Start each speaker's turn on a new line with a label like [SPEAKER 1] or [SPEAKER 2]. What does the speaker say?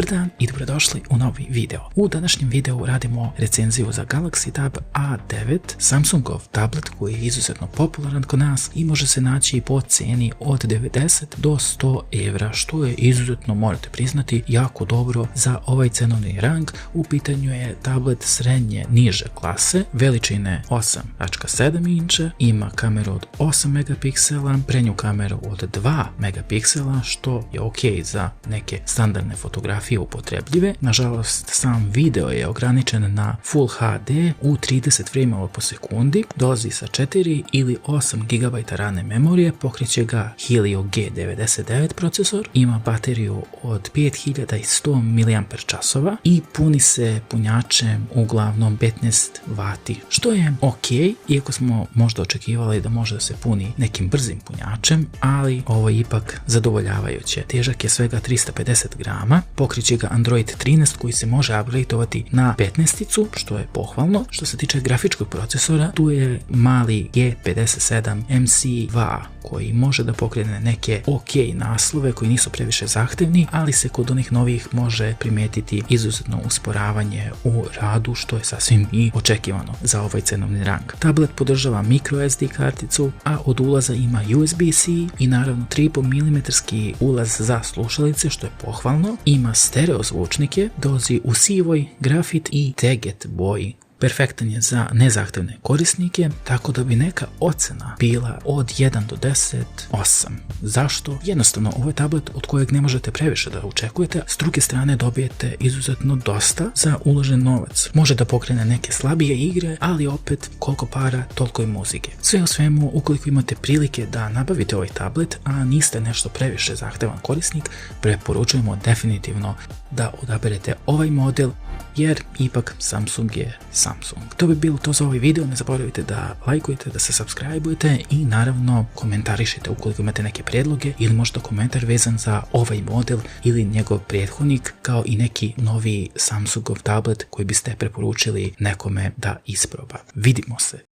[SPEAKER 1] Dobar dan i dobrodošli u novi video. U današnjem videu radimo recenziju za Galaxy Tab A9, Samsungov tablet koji je izuzetno popularan kod nas i može se naći po cijeni od 90 do 100 evra, što je izuzetno, morate priznati, jako dobro za ovaj cenovni rang. U pitanju je tablet srednje niže klase, veličine 8,7 inča, ima kameru od 8 megapiksela, prednju kameru od 2 megapiksela, što je ok za neke standardne fotografije upotrebljive. Nažalost, sam video je ograničen na Full HD u 30 frameova po sekundi, dolazi sa 4 ili 8 GB radne memorije, pokreće ga Helio G99 procesor, ima bateriju od 5100 mAh i puni se punjačem uglavnom 15 W, što je ok, iako smo možda očekivali da može da se puni nekim brzim punjačem, ali ovo je ipak zadovoljavajuće. Težak je svega 350 grama, pokriće ga Android 13 koji se može upgradeovati na 15-icu, što je pohvalno. Što se tiče grafičkog procesora, tu je mali G57 MC2 koji može da pokrene neke ok naslove koji nisu previše zahtevni, ali se kod onih novih može primetiti izuzetno usporavanje u radu, što je sasvim i očekivano za ovaj cenovni rang. Tablet podržava microSD karticu, a od ulaza ima USB-C i naravno 3,5 mm ulaz za slušalice, što je pohvalno. Ima stereo zvučnike, dolazi u sivoj, grafit i teget boji. Perfektan je za nezahtevne korisnike, tako da bi neka ocena bila od 1 do 10, 8. Zašto? Jednostavno, ovo je tablet od kojeg ne možete previše da očekujete, s druge strane dobijete izuzetno dosta za uložen novac. Može da pokrene neke slabije igre, ali opet koliko para, toliko i muzike. Sve u svemu, ukoliko imate prilike da nabavite ovaj tablet, a niste nešto previše zahtevan korisnik, preporučujemo definitivno da odaberete ovaj model, jer ipak Samsung je Samsung. To bi bilo to za ovaj video, ne zaboravite da lajkujete, da se subscribe-ujete i naravno komentarišite ukoliko imate neke prijedloge ili možda komentar vezan za ovaj model ili njegov prethodnik, kao i neki novi Samsungov tablet koji biste preporučili nekome da isproba. Vidimo se!